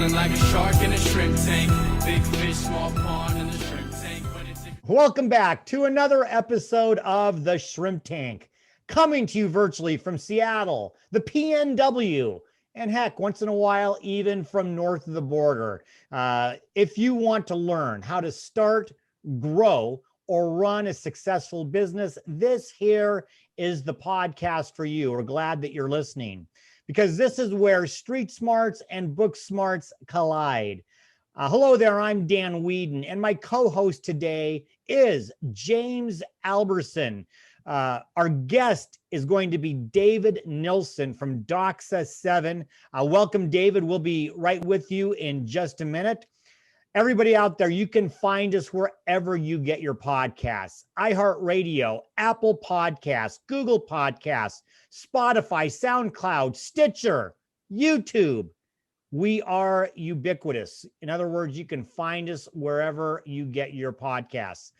Swimming like a shark in a shrimp tank. Big fish, small pond in the shrimp tank. Welcome back to another episode of The Shrimp Tank, coming to you virtually from Seattle, the PNW, and heck, once in a while, even from north of the border. If you want to learn how to start, grow, or run a successful business, this here is the podcast for you. We're glad that you're listening, because this is where street smarts and book smarts collide. Hello there, I'm Dan Whedon, and my co-host today is James Alberson. Our guest is going to be David Nilssen from Doxa7. Welcome, David. We'll be right with you in just a minute. Everybody out there, you can find us wherever you get your podcasts: iHeartRadio, Apple Podcasts, Google Podcasts, Spotify, SoundCloud, Stitcher, YouTube. We are ubiquitous. In other words, you can find us wherever you get your podcasts.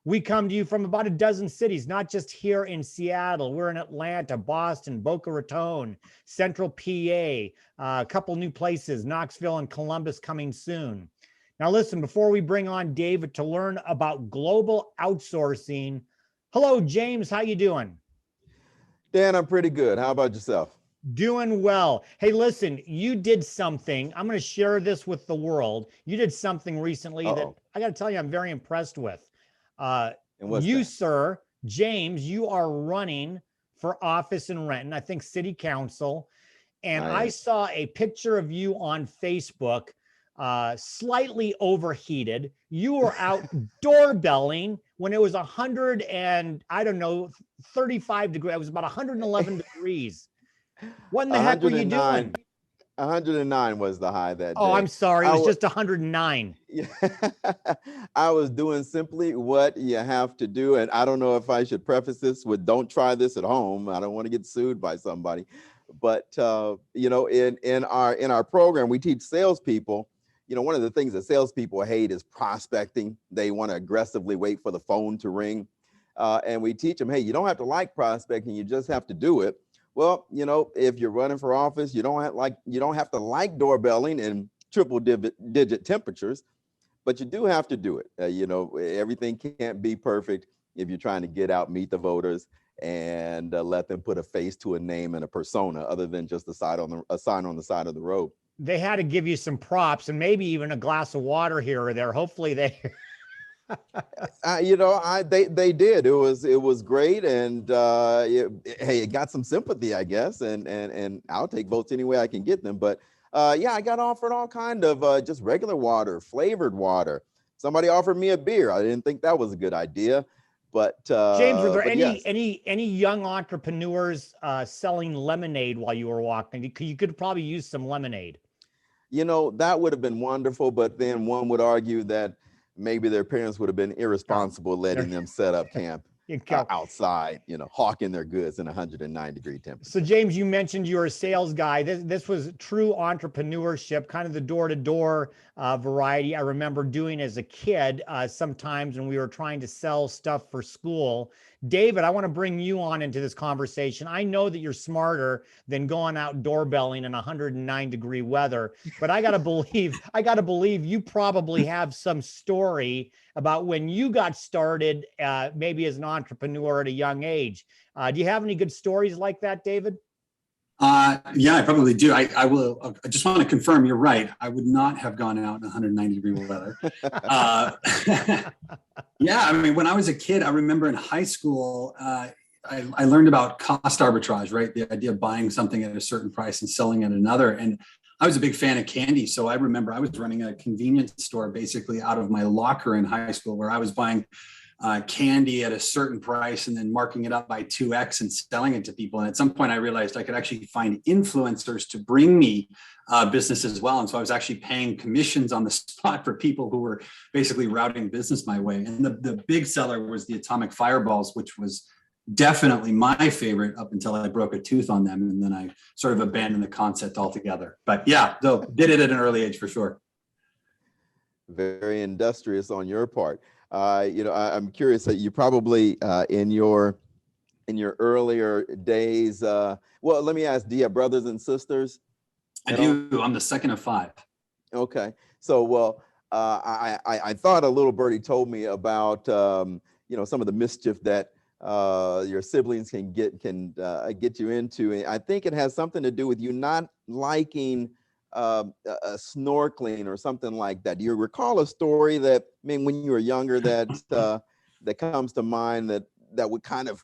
We come to you from about a dozen cities, not just here in Seattle. We're in Atlanta, Boston, Boca Raton, Central PA, a couple new places, Knoxville and Columbus coming soon. Now listen, before we bring on David to learn about global outsourcing, hello, James, how you doing? Dan, I'm pretty good. How about yourself? Doing well. Hey, listen, you did something. I'm going to share this with the world. You did something recently that I got to tell you, I'm very impressed with. You, sir, James, you are running for office in Renton, I think city council. And I saw a picture of you on Facebook, slightly overheated. You were out doorbelling when it was 100 and I don't know, 35 degrees. It was about 111 degrees. What in the heck were you doing? 109 was the high that day. Oh, I'm sorry. It was just 109. I was doing simply what you have to do. And I don't know if I should preface this with don't try this at home. I don't want to get sued by somebody. But, you know, in our program, we teach salespeople, you know, one of the things that salespeople hate is prospecting. They want to aggressively wait for the phone to ring. And we teach them, hey, you don't have to like prospecting. You just have to do it. Well, you know, if you're running for office, you don't have to like doorbelling in triple digit temperatures, but you do have to do it. You know, everything can't be perfect if you're trying to get out, meet the voters, and let them put a face to a name and a persona other than just a sign on the side of the road. They had to give you some props and maybe even a glass of water here or there. Hopefully they. You know, they did. It was great, and hey, it got some sympathy, I guess, and I'll take votes any way I can get them. But yeah, I got offered all kind of just regular water, flavored water. Somebody offered me a beer. I didn't think that was a good idea, but James, were there yes. any young entrepreneurs selling lemonade while you were walking? You could probably use some lemonade. You know, that would have been wonderful, but then one would argue that maybe their parents would have been irresponsible letting them set up camp outside, you know, hawking their goods in 109-degree temperature. So James, you mentioned you're a sales guy. This was true entrepreneurship, kind of the door-to-door variety I remember doing as a kid sometimes when we were trying to sell stuff for school. David, I want to bring you on into this conversation. I know that you're smarter than going out doorbelling in 109-degree weather, but I gotta believe you probably have some story about when you got started, maybe as an entrepreneur at a young age. Do you have any good stories like that, David? Yeah, I probably do. I will. I just want to confirm you're right. I would not have gone out in 190-degree weather. Yeah, I mean, when I was a kid, I remember in high school, I learned about cost arbitrage, right? The idea of buying something at a certain price and selling at another. And I was a big fan of candy. So I remember I was running a convenience store basically out of my locker in high school where I was buying candy at a certain price and then marking it up by 2x and selling it to people. And at some point I realized I could actually find influencers to bring me business as well. And so I was actually paying commissions on the spot for people who were basically routing business my way. And the big seller was the atomic fireballs, which was definitely my favorite up until I broke a tooth on them. And then I sort of abandoned the concept altogether. But yeah, so did it at an early age for sure. Very industrious on your part. You know, I'm curious that you probably in your earlier days. Well, let me ask: do you have brothers and sisters? I do. I'm the second of five. Okay. So, well, I thought a little birdie told me about, some of the mischief that your siblings can get you into. And I think it has something to do with you not liking snorkeling or something like that. Do you recall a story that, I mean, when you were younger, that comes to mind that would kind of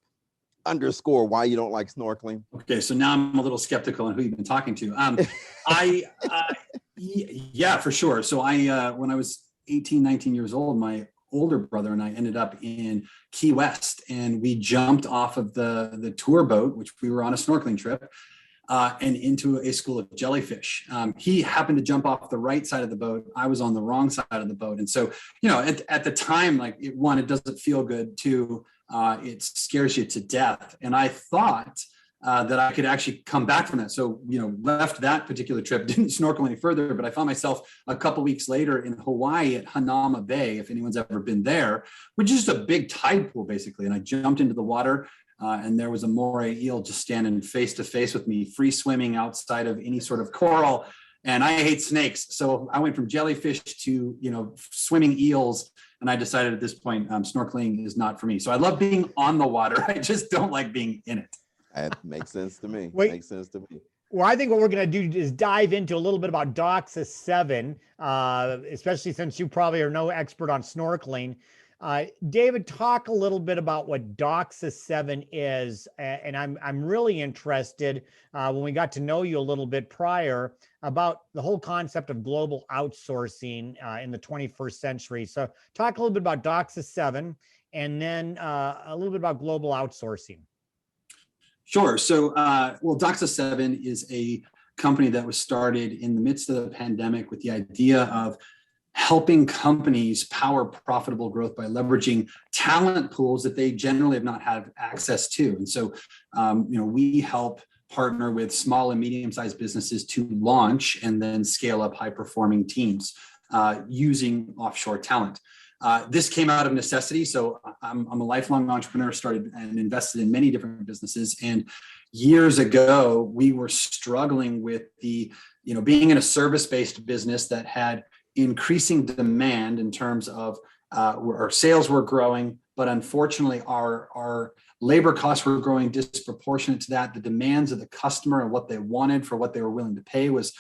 underscore why you don't like snorkeling? Okay, so now I'm a little skeptical on who you've been talking to. Yeah, for sure. So when I was 18, 19 years old, my older brother and I ended up in Key West, and we jumped off of the tour boat, which we were on a snorkeling trip, and into a school of jellyfish. He happened to jump off the right side of the boat. I was on the wrong side of the boat. And so, at the time, like it doesn't feel good. Two, it scares you to death. And I thought that I could actually come back from that. So, left that particular trip, didn't snorkel any further, but I found myself a couple weeks later in Hawaii at Hanauma Bay, if anyone's ever been there, which is just a big tide pool, basically. And I jumped into the water. And there was a moray eel just standing face to face with me, free swimming outside of any sort of coral. And I hate snakes. So I went from jellyfish to, swimming eels. And I decided at this point, snorkeling is not for me. So I love being on the water. I just don't like being in it. That makes sense to me. Makes sense to me. Well, I think what we're going to do is dive into a little bit about Doxa7, especially since you probably are no expert on snorkeling. David, talk a little bit about what Doxa7 is, and I'm really interested when we got to know you a little bit prior about the whole concept of global outsourcing in the 21st century. So talk a little bit about Doxa7 and then a little bit about global outsourcing. Sure. So, Doxa7 is a company that was started in the midst of the pandemic with the idea of helping companies power profitable growth by leveraging talent pools that they generally have not had access to. And so, we help partner with small and medium-sized businesses to launch and then scale up high-performing teams using offshore talent. This came out of necessity. So I'm a lifelong entrepreneur, started and invested in many different businesses. And years ago, we were struggling with being in a service-based business that had increasing demand in terms of our sales were growing, but unfortunately our labor costs were growing disproportionate to that. The demands of the customer and what they wanted for what they were willing to pay was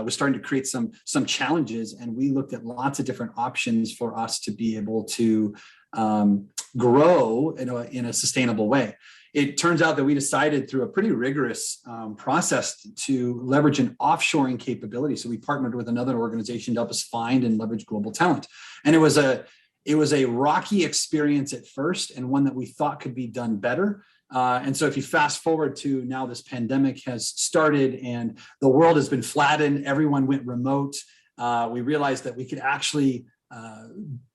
starting to create some challenges. And we looked at lots of different options for us to be able to grow in a sustainable way. It turns out that we decided through a pretty rigorous process to leverage an offshoring capability. So we partnered with another organization to help us find and leverage global talent. And it was a rocky experience at first, and one that we thought could be done better. And so if you fast forward to now, this pandemic has started and the world has been flattened, everyone went remote. We realized that we could actually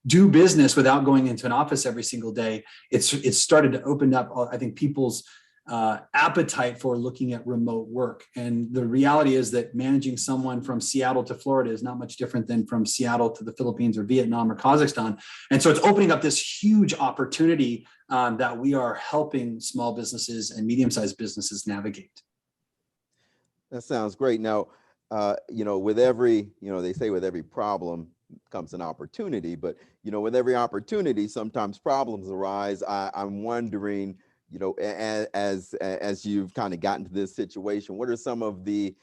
do business without going into an office every single day. It's started to open up, I think, people's appetite for looking at remote work. And the reality is that managing someone from Seattle to Florida is not much different than from Seattle to the Philippines or Vietnam or Kazakhstan. And so it's opening up this huge opportunity that we are helping small businesses and medium-sized businesses navigate. That sounds great. Now, with every, they say with every problem comes an opportunity, but, with every opportunity, sometimes problems arise. I'm wondering, as you've kind of gotten to this situation, what are some of the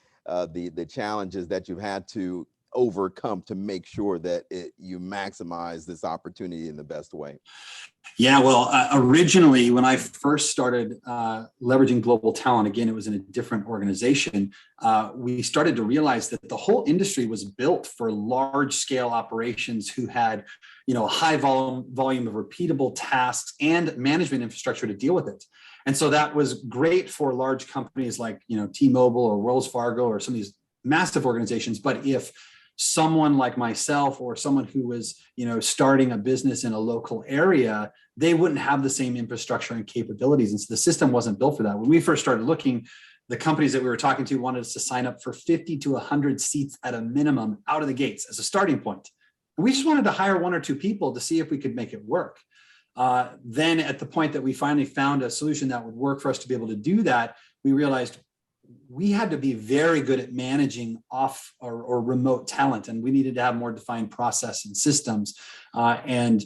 challenges that you've had to overcome to make sure that you maximize this opportunity in the best way? Yeah, well, originally when I first started leveraging global talent, again, it was in a different organization. We started to realize that the whole industry was built for large scale operations who had, a high volume of repeatable tasks and management infrastructure to deal with it. And so that was great for large companies like, T-Mobile or Wells Fargo or some of these massive organizations. But if someone like myself or someone who was, starting a business in a local area, they wouldn't have the same infrastructure and capabilities. And so the system wasn't built for that. When we first started looking, the companies that we were talking to wanted us to sign up for 50 to 100 seats at a minimum out of the gates as a starting point. And we just wanted to hire one or two people to see if we could make it work. Then at the point that we finally found a solution that would work for us to be able to do that, we realized we had to be very good at managing off or remote talent, and we needed to have more defined process and systems. And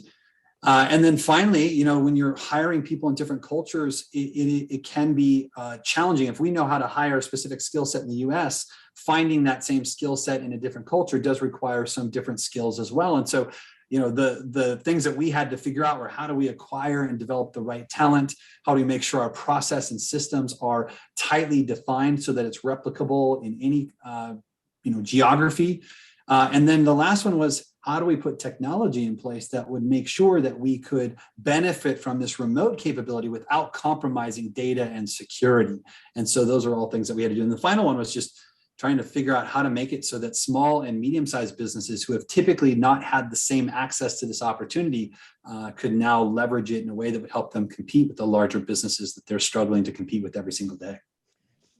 then finally, you know, when you're hiring people in different cultures, it can be challenging. If we know how to hire a specific skill set in the US, finding that same skill set in a different culture does require some different skills as well. And so, you know, the things that we had to figure out were, how do we acquire and develop the right talent? How do we make sure our process and systems are tightly defined so that it's replicable in any geography? And then the last one was, how do we put technology in place that would make sure that we could benefit from this remote capability without compromising data and security? And so those are all things that we had to do. And the final one was just trying to figure out how to make it so that small and medium-sized businesses who have typically not had the same access to this opportunity could now leverage it in a way that would help them compete with the larger businesses that they're struggling to compete with every single day.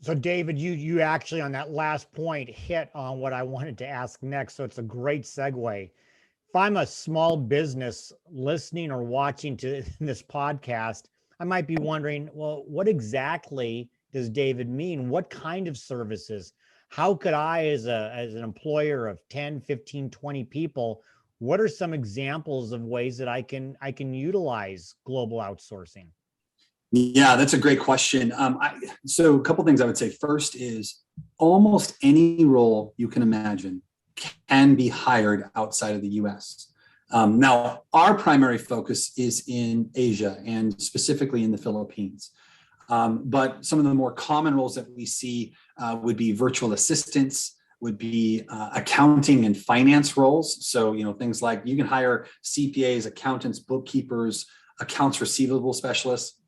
So David, you actually on that last point hit on what I wanted to ask next. So it's a great segue. If I'm a small business listening or watching to this podcast, I might be wondering, well, what exactly does David mean? What kind of services? How could I, as an employer of 10, 15, 20 people, what are some examples of ways that I can utilize global outsourcing? Yeah, that's a great question. So a couple things I would say. First is, almost any role you can imagine can be hired outside of the US. Now, our primary focus is in Asia, and specifically in the Philippines. But some of the more common roles that we see would be virtual assistants, would be accounting and finance roles. So, you know, things like, you can hire CPAs, accountants, bookkeepers, accounts receivable specialists.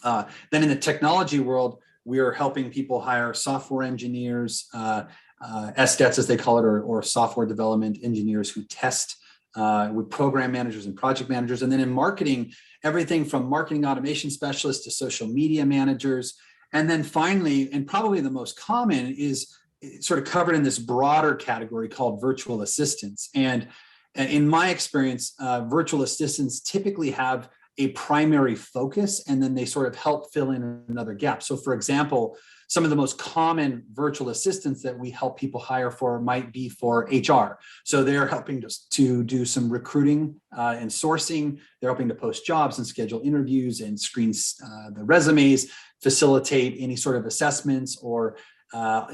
Then in the technology world, we are helping people hire software engineers, SDETs as they call it, or software development engineers who test, with program managers and project managers. And then in marketing, everything from marketing automation specialists to social media managers. And then finally, and probably the most common, is sort of covered in this broader category called virtual assistants. And in my experience, virtual assistants typically have a primary focus, and then they sort of help fill in another gap. So for example, some of the most common virtual assistants that we help people hire for might be for HR. So they're helping to do some recruiting and sourcing. They're helping to post jobs and schedule interviews and screen the resumes, facilitate any sort of assessments or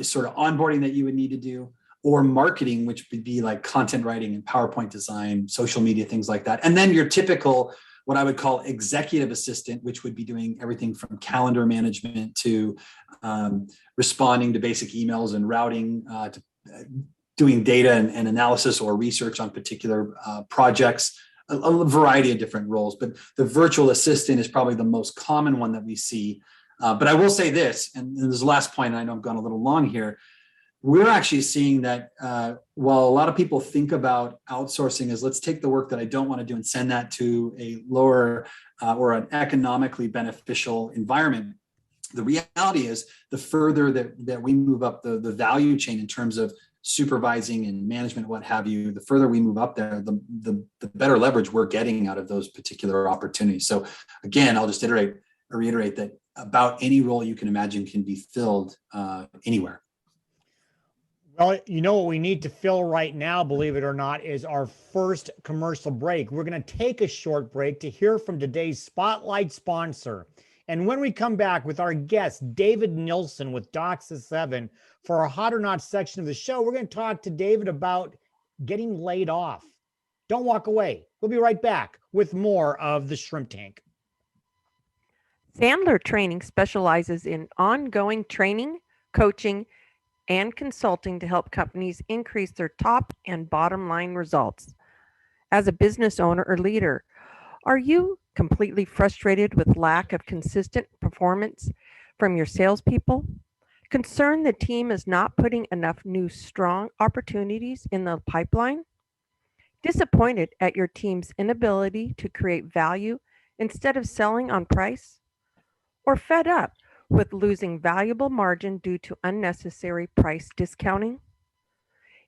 sort of onboarding that you would need to do. Or marketing, which would be like content writing and PowerPoint design, social media, things like that. And then your typical, what I would call executive assistant, which would be doing everything from calendar management to responding to basic emails and routing, to doing data and analysis or research on particular projects, a variety of different roles. But the virtual assistant is probably the most common one that we see. But I will say this, and this is the last point, and I know I've gone a little long here. We're actually seeing that while a lot of people think about outsourcing as, let's take the work that I don't want to do and send that to a lower or an economically beneficial environment, the reality is, the further that we move up the value chain in terms of supervising and management, what have you, the further we move up there, the better leverage we're getting out of those particular opportunities. So again, I'll just reiterate that about any role you can imagine can be filled anywhere. Well, you know what we need to fill right now, believe it or not, is our first commercial break. We're going to take a short break to hear from today's spotlight sponsor. And when we come back with our guest, David Nilssen with Doxa7, for our Hot or Not section of the show, we're going to talk to David about getting laid off. Don't walk away. We'll be right back with more of the Shrimp Tank. Sandler Training specializes in ongoing training, coaching, and consulting to help companies increase their top and bottom line results. As a business owner or leader, are you completely frustrated with lack of consistent performance from your salespeople? Concerned the team is not putting enough new strong opportunities in the pipeline? Disappointed at your team's inability to create value instead of selling on price? Or fed up with losing valuable margin due to unnecessary price discounting?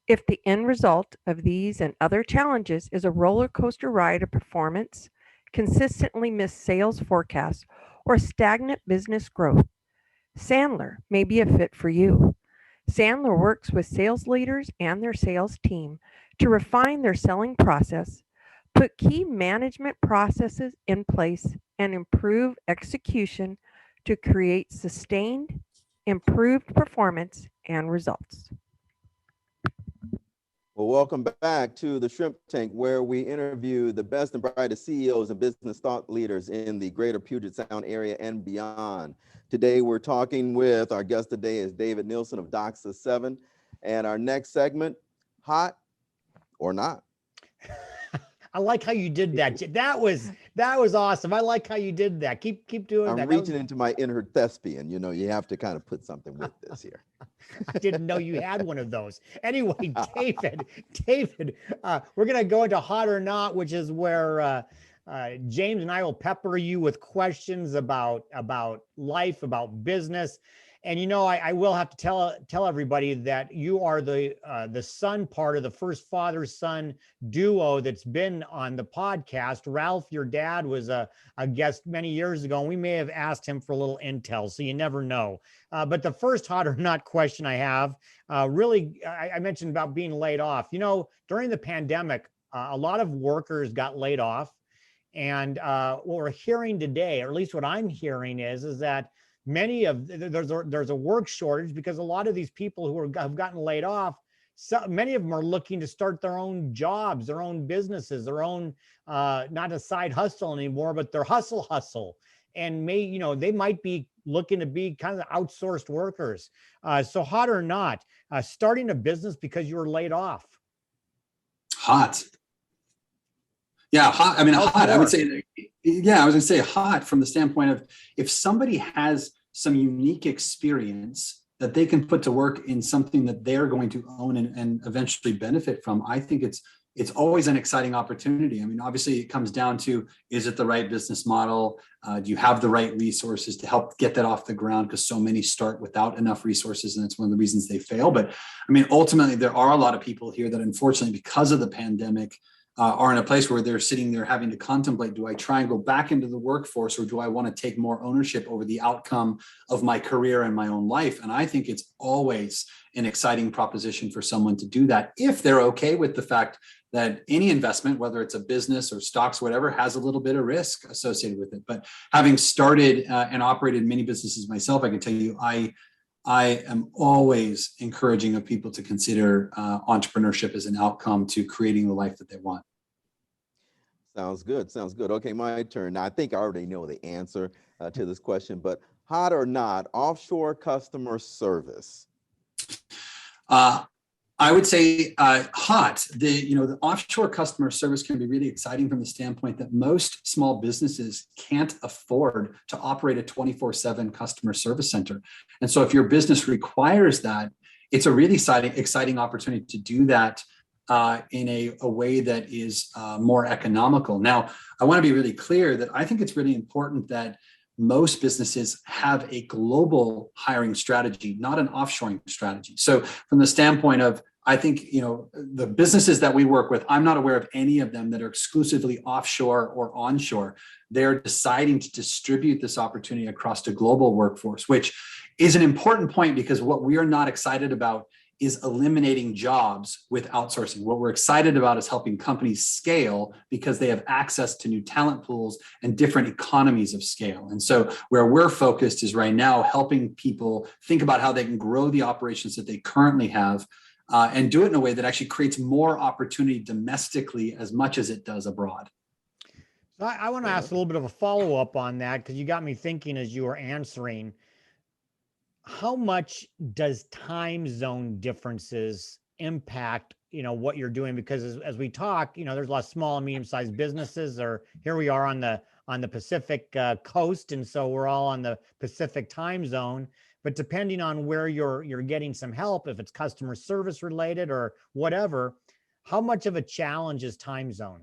If the end result of these and other challenges is a roller coaster ride of performance, consistently missed sales forecasts, or stagnant business growth, Sandler may be a fit for you. Sandler works with sales leaders and their sales team to refine their selling process, put key management processes in place, and improve execution to create sustained, improved performance and results. Well, welcome back to the Shrimp Tank, where we interview the best and brightest CEOs and business thought leaders in the greater Puget Sound area and beyond. Today, we're talking with our guest today is David Nilssen of Doxa7. And our next segment, hot or not. I like how you did that. That was awesome. I like how you did that. Keep doing that. I'm reaching into my inner thespian. You know, you have to kind of put something with this here. I didn't know you had one of those. Anyway, David, we're going to go into hot or not, which is where James and I will pepper you with questions about life, about business. And, you know, I will have to tell everybody that you are the son part of the first father-son duo that's been on the podcast. Ralph, your dad, was a guest many years ago, and we may have asked him for a little intel, so you never know. But the first hot or not question I have, I mentioned about being laid off. You know, during the pandemic, a lot of workers got laid off. And what we're hearing today, or at least what I'm hearing is that there's a work shortage because a lot of these people who have gotten laid off, many of them are looking to start their own jobs, their own businesses, their own, not a side hustle anymore, but their hustle. And they might be looking to be kind of outsourced workers. So hot or not, starting a business because you were laid off? Hot. Yeah, hot. I mean, hot. I would say, yeah, I was going to say hot from the standpoint of if somebody has some unique experience that they can put to work in something that they're going to own and eventually benefit from, I think it's always an exciting opportunity. I mean, obviously it comes down to, is it the right business model? Do you have the right resources to help get that off the ground? Because so many start without enough resources, and it's one of the reasons they fail. But I mean, ultimately, there are a lot of people here that unfortunately, because of the pandemic, are in a place where they're sitting there having to contemplate, do I try and go back into the workforce, or do I want to take more ownership over the outcome of my career and my own life? And I think it's always an exciting proposition for someone to do that if they're okay with the fact that any investment, whether it's a business or stocks, whatever, has a little bit of risk associated with it. But having started and operated many businesses myself, I can tell you, I am always encouraging of people to consider entrepreneurship as an outcome to creating the life that they want. Sounds good. Sounds good. Okay, my turn. Now, I think I already know the answer to this question, but hot or not, offshore customer service? I would say hot. The offshore customer service can be really exciting from the standpoint that most small businesses can't afford to operate a 24/7 customer service center. And so if your business requires that, it's a really exciting opportunity to do that in a way that is more economical. Now, I want to be really clear that I think it's really important that most businesses have a global hiring strategy, not an offshoring strategy. So from the standpoint of, I think, the businesses that we work with, I'm not aware of any of them that are exclusively offshore or onshore. They're deciding to distribute this opportunity across the global workforce, which is an important point because what we are not excited about is eliminating jobs with outsourcing. What we're excited about is helping companies scale because they have access to new talent pools and different economies of scale. And so where we're focused is right now helping people think about how they can grow the operations that they currently have and do it in a way that actually creates more opportunity domestically as much as it does abroad. I want to ask a little bit of a follow-up on that because you got me thinking as you were answering. How much does time zone differences impact, what you're doing? Because as we talk, there's a lot of small and medium-sized businesses, or here we are on the Pacific coast. And so we're all on the Pacific time zone, but depending on where you're getting some help, if it's customer service related or whatever, how much of a challenge is time zone?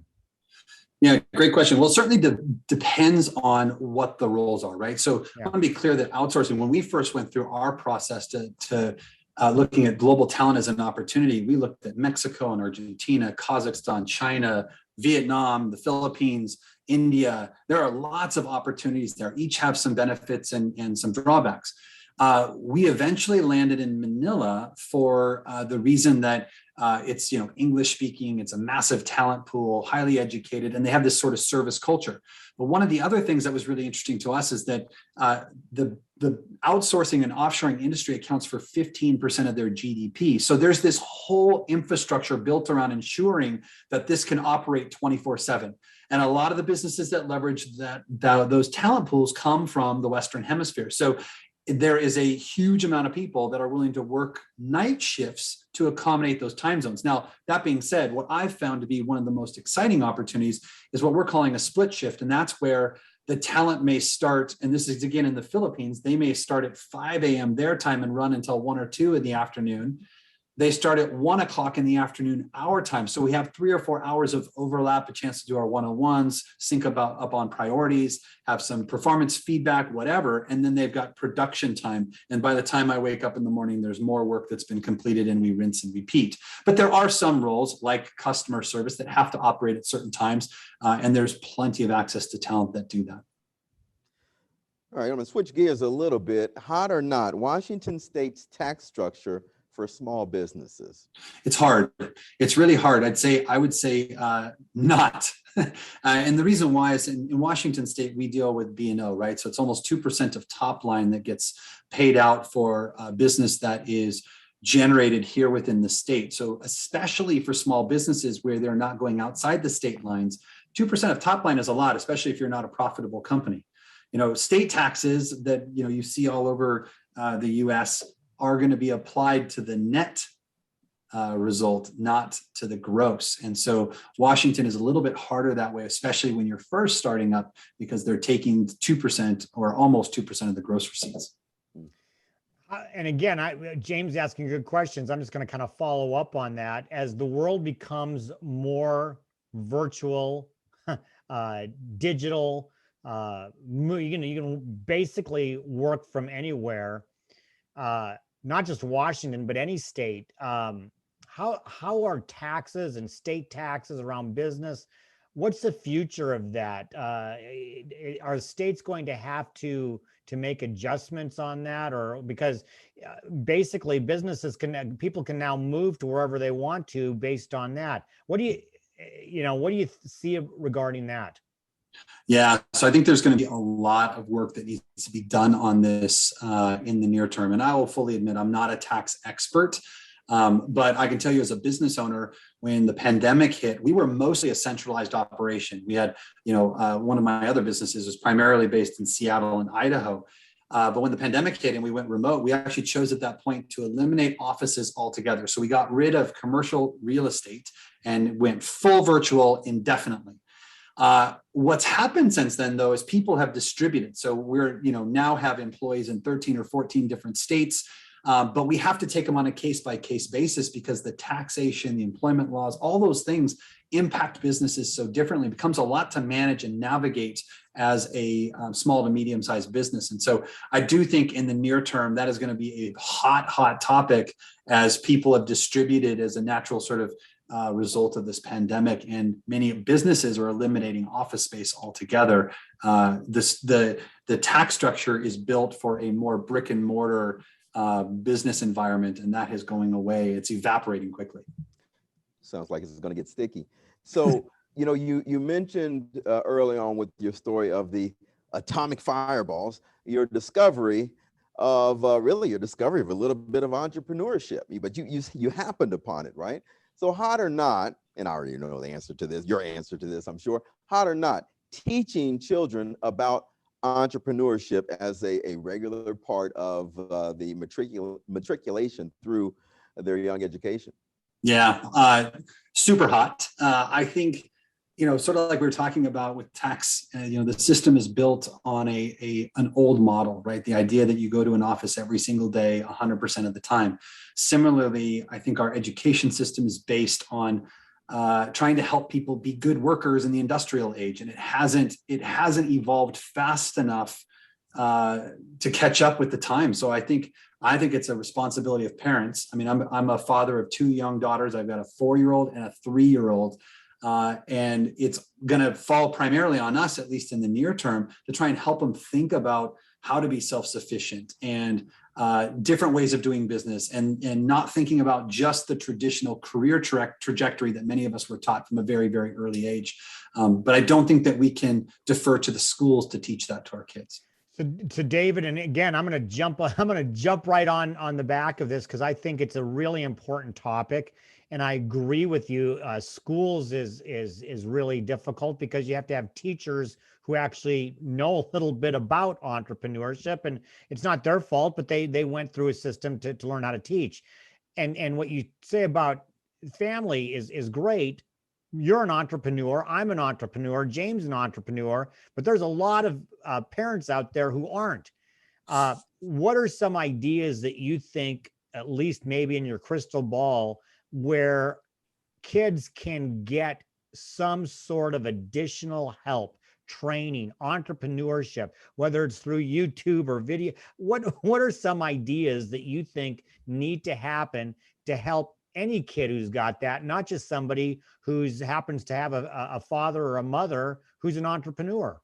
Yeah, great question. Well, it certainly depends on what the roles are, right? So I want to be clear that outsourcing, when we first went through our process to looking at global talent as an opportunity, we looked at Mexico and Argentina, Kazakhstan, China, Vietnam, the Philippines, India. There are lots of opportunities there. Each have some benefits and some drawbacks. We eventually landed in Manila for the reason that it's English speaking, it's a massive talent pool, highly educated, and they have this sort of service culture. But one of the other things that was really interesting to us is that the outsourcing and offshoring industry accounts for 15% of their GDP. So there's this whole infrastructure built around ensuring that this can operate 24/7. And a lot of the businesses that leverage those talent pools come from the Western Hemisphere. So there is a huge amount of people that are willing to work night shifts to accommodate those time zones. Now, that being said, what I've found to be one of the most exciting opportunities is what we're calling a split shift. And that's where the talent may start, and this is again in the Philippines, they may start at 5 a.m. their time and run until 1 or 2 in the afternoon. They start at 1 o'clock in the afternoon, our time. So we have 3 or 4 hours of overlap, a chance to do our one-on-ones, sync up on priorities, have some performance feedback, whatever. And then they've got production time. And by the time I wake up in the morning, there's more work that's been completed and we rinse and repeat. But there are some roles like customer service that have to operate at certain times. And there's plenty of access to talent that do that. All right, I'm gonna switch gears a little bit. Hot or not, Washington State's tax structure for small businesses? It's hard. It's really hard. I would say not. And the reason why is in Washington State, we deal with B&O, right? So it's almost 2% of top line that gets paid out for a business that is generated here within the state. So especially for small businesses where they're not going outside the state lines, 2% of top line is a lot, especially if you're not a profitable company. State taxes that you see all over the US are going to be applied to the net result, not to the gross. And so Washington is a little bit harder that way, especially when you're first starting up, because they're taking 2% or almost 2% of the gross receipts. And again, James asking good questions. I'm just going to kind of follow up on that. As the world becomes more virtual, digital, you can basically work from anywhere. Not just Washington, but any state. How are taxes and state taxes around business? What's the future of that? Are states going to have to make adjustments on that, or because basically people can now move to wherever they want to based on that? What do you see regarding that? Yeah, so I think there's going to be a lot of work that needs to be done on this in the near term. And I will fully admit I'm not a tax expert, but I can tell you as a business owner, when the pandemic hit, we were mostly a centralized operation. We had, one of my other businesses was primarily based in Seattle and Idaho. But when the pandemic hit and we went remote, we actually chose at that point to eliminate offices altogether. So we got rid of commercial real estate and went full virtual indefinitely. What's happened since then, though, is people have distributed. So we're, now have employees in 13 or 14 different states, but we have to take them on a case-by-case basis because the taxation, the employment laws, all those things impact businesses so differently. It becomes a lot to manage and navigate as a small to medium-sized business. And so I do think in the near term, that is going to be a hot topic as people have distributed as a natural sort of result of this pandemic, and many businesses are eliminating office space altogether. The tax structure is built for a more brick and mortar business environment, and that is going away. It's evaporating quickly. Sounds like it's going to get sticky. So, you mentioned early on with your story of the atomic fireballs, your discovery of a little bit of entrepreneurship, but you happened upon it, right? So hot or not, and I already know the answer to this, your answer to this, I'm sure, hot or not, teaching children about entrepreneurship as a regular part of the matriculation through their young education. Yeah, super hot. I think, sort of like we were talking about with tax, the system is built on an old model, right? The idea that you go to an office every single day, 100% of the time. Similarly, I think our education system is based on trying to help people be good workers in the industrial age, and it hasn't evolved fast enough to catch up with the time. So I think it's a responsibility of parents. I mean, I'm a father of 2 young daughters. I've got a 4-year-old and a 3-year-old. And it's going to fall primarily on us, at least in the near term, to try and help them think about how to be self-sufficient and different ways of doing business, and not thinking about just the traditional career trajectory that many of us were taught from a very, very early age. But I don't think that we can defer to the schools to teach that to our kids. So David, and again, I'm going to jump right on the back of this because I think it's a really important topic, and I agree with you. Schools is really difficult because you have to have teachers who actually know a little bit about entrepreneurship, and it's not their fault, but they went through a system to learn how to teach. And what you say about family is great. You're an entrepreneur. I'm an entrepreneur. James an entrepreneur, but there's a lot of parents out there who aren't. What are some ideas that you think, at least maybe in your crystal ball, where kids can get some sort of additional help, training, entrepreneurship, whether it's through YouTube or video? What are some ideas that you think need to happen to help any kid who's got that, not just somebody who's happens to have a father or a mother who's an entrepreneur?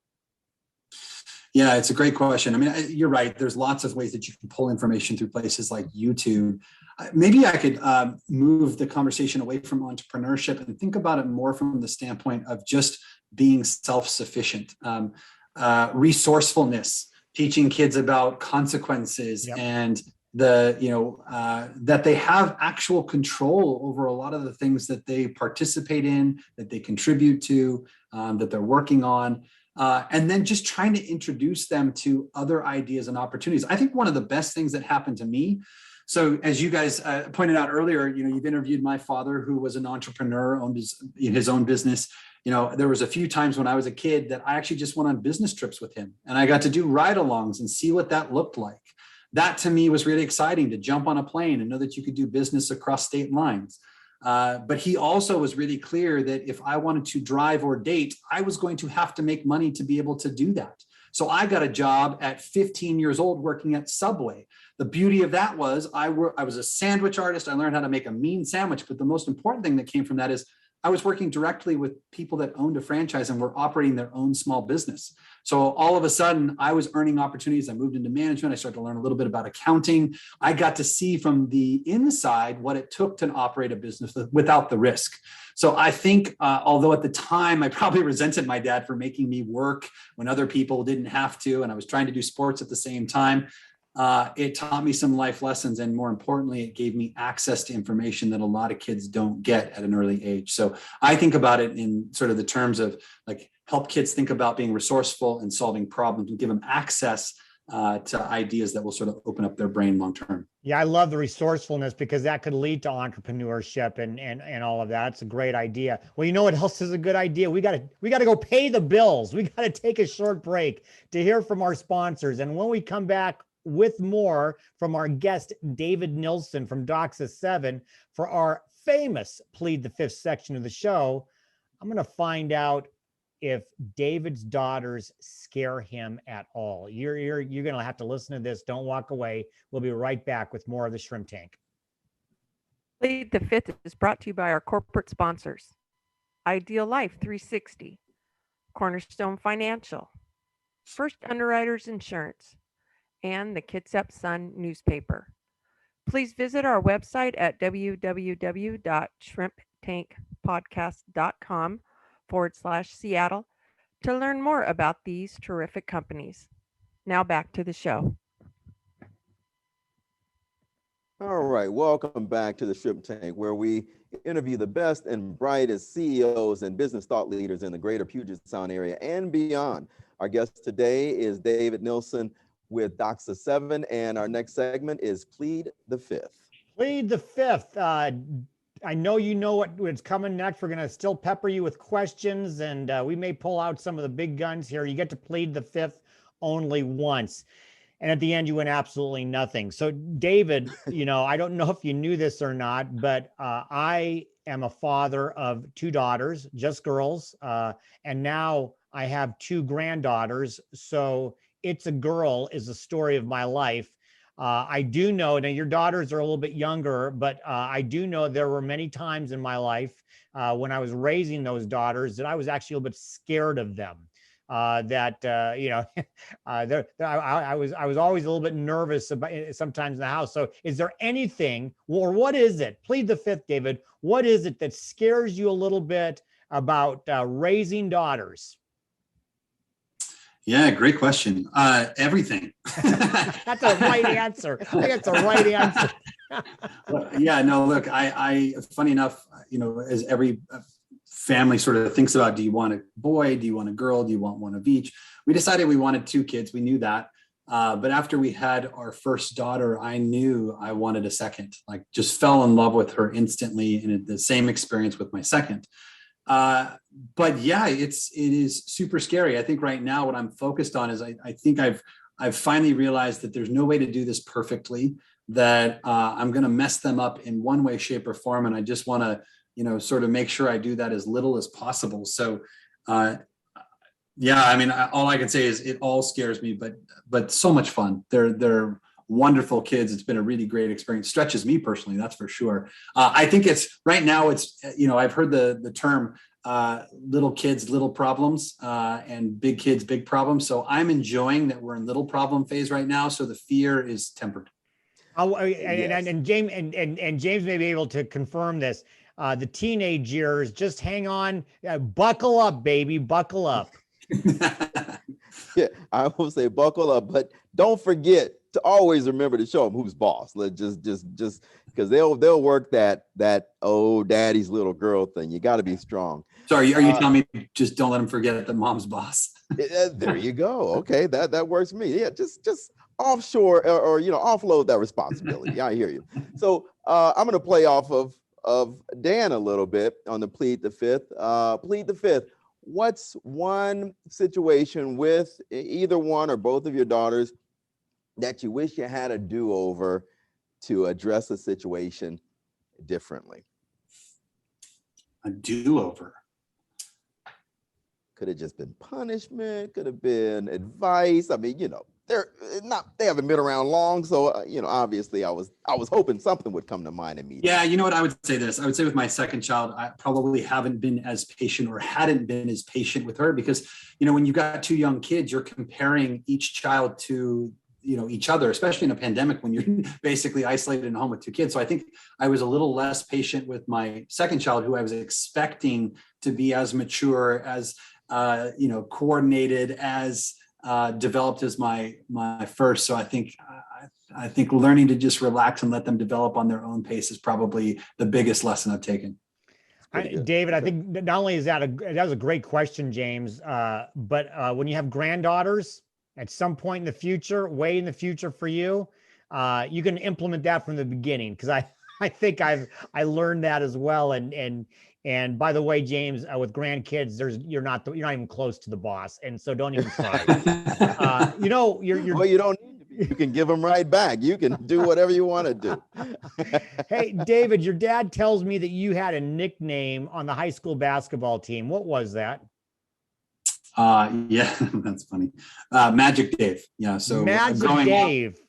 Yeah, it's a great question. I mean, you're right. There's lots of ways that you can pull information through places like YouTube. Maybe I could move the conversation away from entrepreneurship and think about it more from the standpoint of just being self-sufficient, resourcefulness, teaching kids about consequences, yep, and that they have actual control over a lot of the things that they participate in, that they contribute to, that they're working on. And then just trying to introduce them to other ideas and opportunities. I think one of the best things that happened to me, so as you guys pointed out earlier, you've interviewed my father, who was an entrepreneur, owned his own business. There was a few times when I was a kid that I actually just went on business trips with him, and I got to do ride-alongs and see what that looked like. That to me was really exciting, to jump on a plane and know that you could do business across state lines. But he also was really clear that if I wanted to drive or date, I was going to have to make money to be able to do that. So I got a job at 15 years old working at Subway. The beauty of that was I was a sandwich artist. I learned how to make a mean sandwich. But the most important thing that came from that is I was working directly with people that owned a franchise and were operating their own small business. So all of a sudden, I was earning opportunities. I moved into management. I started to learn a little bit about accounting. I got to see from the inside what it took to operate a business without the risk. So I think, although at the time I probably resented my dad for making me work when other people didn't have to, and I was trying to do sports at the same time, it taught me some life lessons. And more importantly, it gave me access to information that a lot of kids don't get at an early age. So I think about it in sort of the terms of like, help kids think about being resourceful and solving problems, and give them access to ideas that will sort of open up their brain long term. Yeah, I love the resourcefulness because that could lead to entrepreneurship and all of that. It's a great idea. Well, you know what else is a good idea? We got to go pay the bills. We got to take a short break to hear from our sponsors. And when we come back with more from our guest, David Nilssen from Doxa7, for our famous Plead the Fifth section of the show, I'm going to find out if David's daughters scare him at all. You're going to have to listen to this. Don't walk away. We'll be right back with more of the Shrimp Tank. Plead the Fifth is brought to you by our corporate sponsors: Ideal Life 360, Cornerstone Financial, First Underwriters Insurance, and the Kitsap Sun newspaper. Please visit our website at www.shrimptankpodcast.com/Seattle to learn more about these terrific companies. Now back to the show. All right, welcome back to the Shrimp Tank, where we interview the best and brightest CEOs and business thought leaders in the greater Puget Sound area and beyond. Our guest today is David Nilssen with Doxa7, and our next segment is Plead the Fifth. Plead the Fifth. I know you know what's coming next. We're going to still pepper you with questions, and we may pull out some of the big guns here. You get to plead the fifth only once. And at the end, you win absolutely nothing. So, David, I don't know if you knew this or not, but I am a father of two daughters, just girls. And now I have two granddaughters. So It's a Girl is the story of my life. I do know, now your daughters are a little bit younger, but I do know there were many times in my life when I was raising those daughters that I was actually a little bit scared of them. that I was always a little bit nervous about sometimes in the house. So is there anything, or what is it? Plead the fifth, David. What is it that scares you a little bit about raising daughters? Yeah, great question. Everything. That's a right answer. I think that's a right answer. Yeah, no, look, I funny enough, as every family sort of thinks about, do you want a boy? Do you want a girl? Do you want one of each? We decided we wanted 2 kids. We knew that. But after we had our first daughter, I knew I wanted a second, like just fell in love with her instantly. And the same experience with my second. But yeah, it is super scary. I think right now what I'm focused on is I think I've finally realized that there's no way to do this perfectly, that I'm going to mess them up in one way, shape, or form. And I just want to, sort of make sure I do that as little as possible. So, yeah, I mean, all I can say is it all scares me, but so much fun. They're wonderful kids. It's been a really great experience. Stretches me personally, that's for sure. I think it's right now. It's I've heard the term little kids, little problems, and big kids, big problems. So I'm enjoying that we're in little problem phase right now. So the fear is tempered. And James may be able to confirm this. The teenage years, just hang on, buckle up, baby, buckle up. Yeah, I will say buckle up, but don't forget to always remember to show them who's boss. Let just because they'll work that oh daddy's little girl thing. You got to be strong. Sorry, are you telling me just don't let them forget that mom's boss? There you go. Okay, that works for me. Yeah, just offshore or offload that responsibility. I hear you. So I'm gonna play off of Dan a little bit on the Plead the Fifth. Plead the Fifth. What's one situation with either one or both of your daughters that you wish you had a do-over to address a situation differently? A do-over. Could have just been punishment, could have been advice. I mean, they haven't been around long. So, obviously I was hoping something would come to mind immediately. Yeah. You know what? I would say this. I would say with my second child, I probably haven't been as patient or hadn't been as patient with her because, when you've got 2 young kids, you're comparing each child to, each other, especially in a pandemic when you're basically isolated in a home with 2 kids. So I think I was a little less patient with my second child, who I was expecting to be as mature, as, coordinated, as developed as my first. So I think learning to just relax and let them develop on their own pace is probably the biggest lesson I've taken. David, I think not only is that was a great question, James, but when you have granddaughters at some point in the future, way in the future for you, you can implement that from the beginning. Because I think I learned that as well. And by the way, James, with grandkids, you're not even close to the boss, and so don't even try. Well, you don't need to be. You can give them right back. You can do whatever you want to do. Hey, David, your dad tells me that you had a nickname on the high school basketball team. What was that? Yeah, that's funny. Magic Dave. Yeah. So Magic Dave.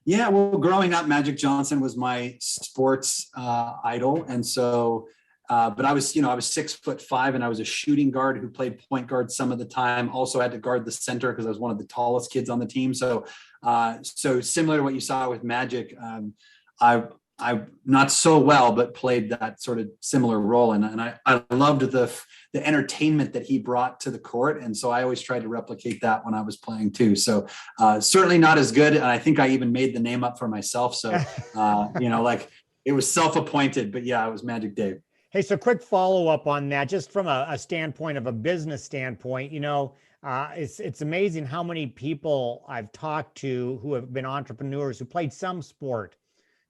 Yeah. Well, growing up, Magic Johnson was my sports idol. And so, but I was 6'5", and I was a shooting guard who played point guard some of the time. Also had to guard the center because I was one of the tallest kids on the team. So, so similar to what you saw with Magic, I not so well, but played that sort of similar role. And I loved the entertainment that he brought to the court. And so I always tried to replicate that when I was playing too. So certainly not as good. And I think I even made the name up for myself. So, like it was self-appointed, but yeah, it was Magic Dave. Hey, so quick follow-up on that, just from a standpoint of a business standpoint, it's amazing how many people I've talked to who have been entrepreneurs who played some sport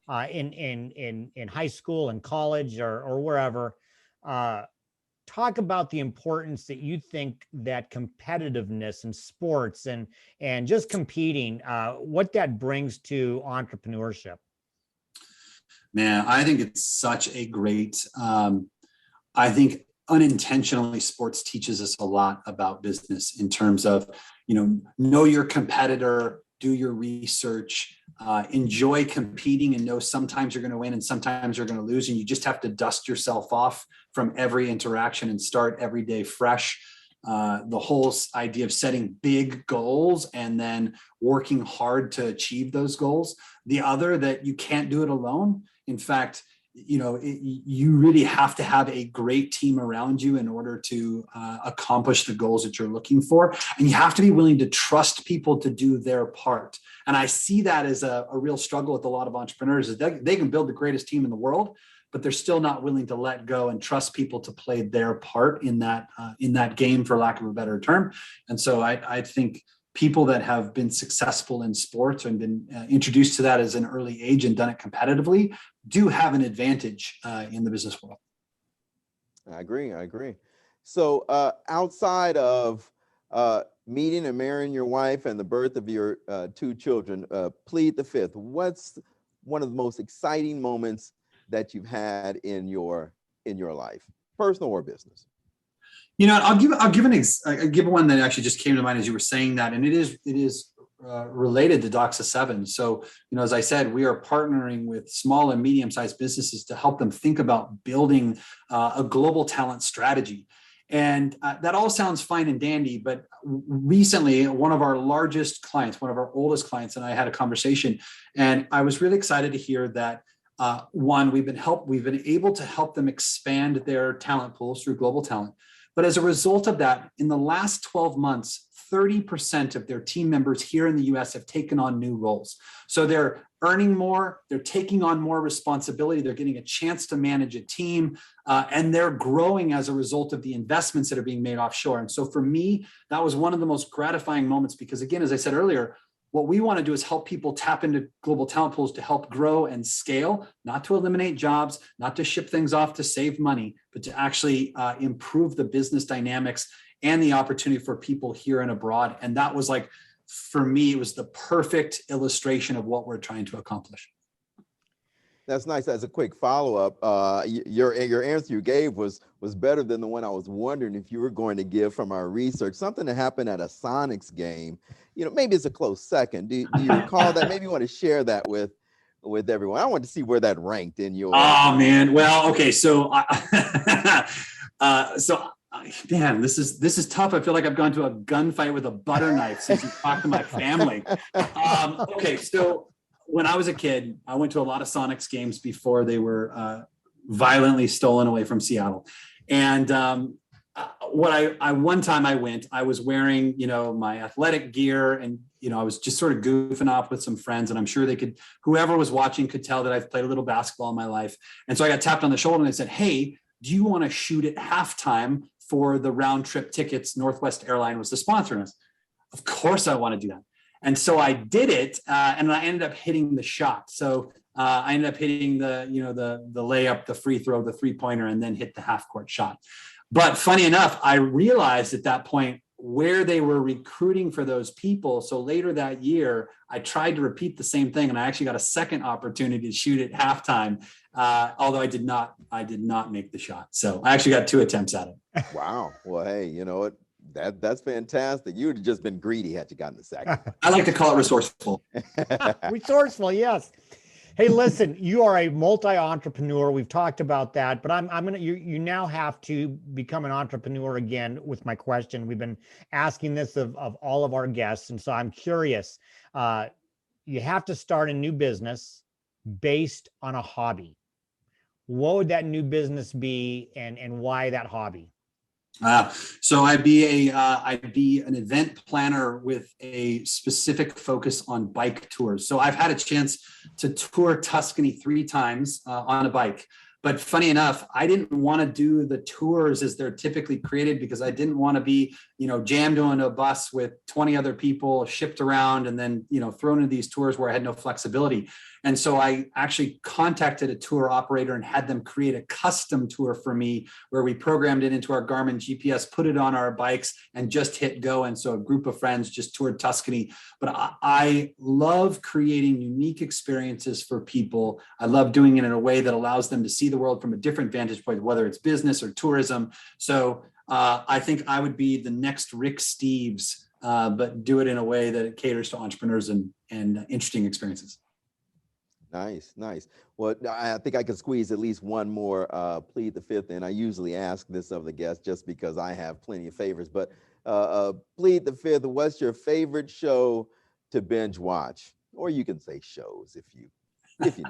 in high school and college or wherever. Talk about the importance that you think that competitiveness in sports and just competing, what that brings to entrepreneurship. Man, I think it's such a great, I think unintentionally sports teaches us a lot about business in terms of, know your competitor, do your research, enjoy competing and know sometimes you're going to win and sometimes you're going to lose. And you just have to dust yourself off from every interaction and start every day fresh. the whole idea of setting big goals and then working hard to achieve those goals. The other, that you can't do it alone. In fact, you really have to have a great team around you in order to accomplish the goals that you're looking for. And you have to be willing to trust people to do their part. And I see that as a real struggle with a lot of entrepreneurs, is they can build the greatest team in the world, but they're still not willing to let go and trust people to play their part in that game, for lack of a better term. And so I think people that have been successful in sports and been introduced to that as an early age and done it competitively do have an advantage in the business world. I agree. So outside of meeting and marrying your wife and the birth of your 2 children, Plead the Fifth, what's one of the most exciting moments that you've had in your life, personal or business? I'll give one that actually just came to mind as you were saying that, and it is related to Doxa7. So, as I said, we are partnering with small and medium-sized businesses to help them think about building a global talent strategy. And that all sounds fine and dandy, but recently one of our largest clients, one of our oldest clients, and I had a conversation, and I was really excited to hear that one, we've been able to help them expand their talent pools through global talent. But as a result of that, in the last 12 months, 30% of their team members here in the US have taken on new roles. So they're earning more, they're taking on more responsibility, they're getting a chance to manage a team, and they're growing as a result of the investments that are being made offshore. And so for me, that was one of the most gratifying moments, because again, as I said earlier, what we want to do is help people tap into global talent pools to help grow and scale, not to eliminate jobs, not to ship things off to save money, but to actually improve the business dynamics and the opportunity for people here and abroad. And that was like, for me, it was the perfect illustration of what we're trying to accomplish. That's nice. As a quick follow-up, your answer you gave was better than the one I was wondering if you were going to give from our research. Something that happened at a Sonics game. Maybe it's a close second. Do you recall that? Maybe you want to share that with everyone. I want to see where that ranked in your. Oh man, well, okay, so man, this is tough. I feel like I've gone to a gunfight with a butter knife since you talked to my family. Okay, so when I was a kid, I went to a lot of Sonics games before they were violently stolen away from Seattle. And one time I went, I was wearing, my athletic gear, and, I was just sort of goofing off with some friends, and I'm sure whoever was watching could tell that I've played a little basketball in my life. And so I got tapped on the shoulder and they said, "Hey, do you want to shoot at halftime for the round trip tickets? Northwest Airline was the sponsor." us. Of course I want to do that. And so I did it, and I ended up hitting the shot. So I ended up hitting the layup, the free throw, the 3-pointer, and then hit the half court shot. But funny enough, I realized at that point where they were recruiting for those people. So later that year, I tried to repeat the same thing, and I actually got a second opportunity to shoot at halftime. Although I did not make the shot. So I actually got 2 attempts at it. Wow. Well, hey, you know what? That's fantastic. You would have just been greedy had you gotten the second. I like to call it resourceful. Resourceful, yes. Hey, listen, you are a multi-entrepreneur. We've talked about that, but you now have to become an entrepreneur again with my question. We've been asking this of all of our guests, and so I'm curious. You have to start a new business based on a hobby. What would that new business be, and why that hobby? So I'd be an event planner with a specific focus on bike tours. So I've had a chance to tour Tuscany 3 times on a bike. But funny enough, I didn't want to do the tours as they're typically created, because I didn't want to be, jammed on a bus with 20 other people, shipped around, and then, thrown into these tours where I had no flexibility. And so I actually contacted a tour operator and had them create a custom tour for me, where we programmed it into our Garmin GPS, put it on our bikes, and just hit go. And so a group of friends just toured Tuscany. But I love creating unique experiences for people. I love doing it in a way that allows them to see the world from a different vantage point, whether it's business or tourism. So I think I would be the next Rick Steves, but do it in a way that it caters to entrepreneurs and interesting experiences. Nice, nice. Well, I think I could squeeze at least one more Plead the Fifth in. I usually ask this of the guests just because I have plenty of favorites. But Plead the Fifth, what's your favorite show to binge watch? Or you can say shows if you need.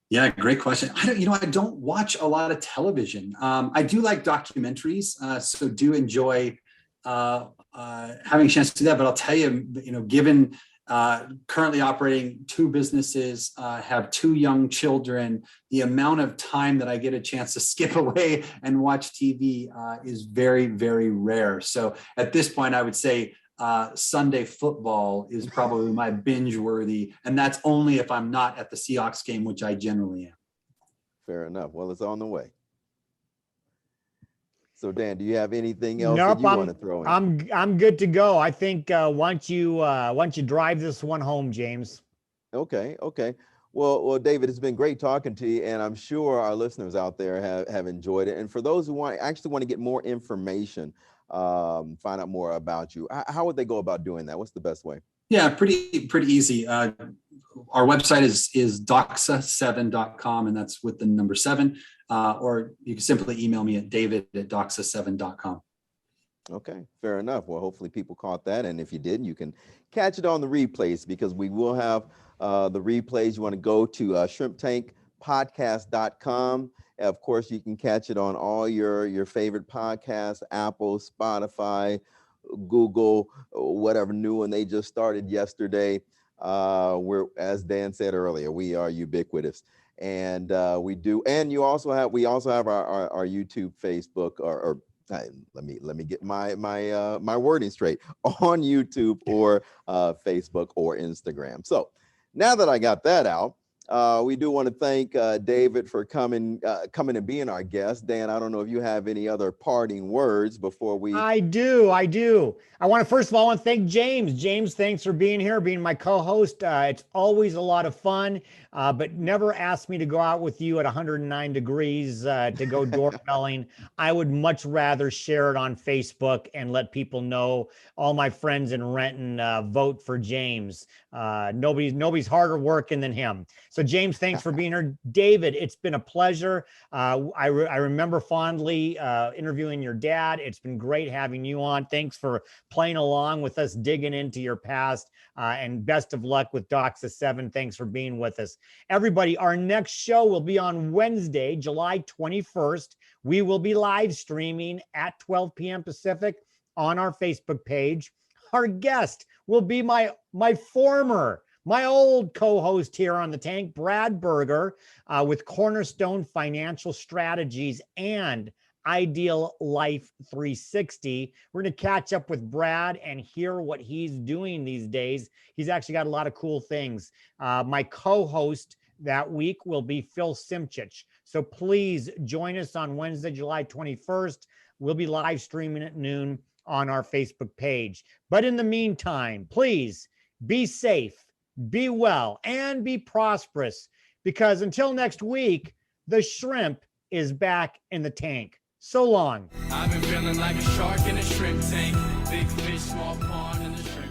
Yeah, great question. I don't watch a lot of television. I do like documentaries, so do enjoy having a chance to do that. But I'll tell you, given currently operating two businesses, have two young children, the amount of time that I get a chance to skip away and watch TV is very, very rare. So at this point, I would say Sunday football is probably my binge worthy, and that's only if I'm not at the Seahawks game, which I generally am. Fair enough. Well, it's on the way. So Dan, do you have anything else Nope, that you want to throw in? I'm good to go. I think once you drive this one home, James. Okay. Well, David, it's been great talking to you, and I'm sure our listeners out there have enjoyed it. And for those who actually want to get more information, find out more about you, how would they go about doing that? What's the best way? Yeah, pretty easy. Our website is Doxa7.com, and that's with the number 7. Or you can simply email me at david@doxa7.com. Okay, fair enough. Well, hopefully people caught that. And if you didn't, you can catch it on the replays, because we will have the replays. You want to go to shrimptankpodcast.com. Of course, you can catch it on all your favorite podcasts, Apple, Spotify, Google, whatever new one they just started yesterday. We're, as Dan said earlier, we are ubiquitous. And we also have our YouTube, Facebook, or let me get my wording straight, on YouTube or Facebook or Instagram. So now that I got that out, we do want to thank David for coming and being our guest. Dan, I don't know if you have any other parting words before we. I do. I want to thank James. James, thanks for being here, being my co-host. It's always a lot of fun, but never ask me to go out with you at 109 degrees to go doorbelling. I would much rather share it on Facebook and let people know, all my friends in Renton, vote for James. Nobody's harder working than him. So James, thanks for being here. David, it's been a pleasure. I remember fondly interviewing your dad. It's been great having you on. Thanks for playing along with us, digging into your past, and best of luck with Doxa7. Thanks for being with us. Everybody, our next show will be on Wednesday, July 21st. We will be live streaming at 12 p.m. Pacific on our Facebook page. Our guest will be my old co-host here on the Tank, Brad Berger, with Cornerstone Financial Strategies and Ideal Life 360. We're going to catch up with Brad and hear what he's doing these days. He's actually got a lot of cool things. My co-host that week will be Phil Simchich. So please join us on Wednesday, July 21st. We'll be live streaming at noon on our Facebook page. But in the meantime, please be safe, be well, and be prosperous, because until next week, the shrimp is back in the tank. So long. I've been feeling like a shark in a shrimp tank. Big fish, small pond in the shrimp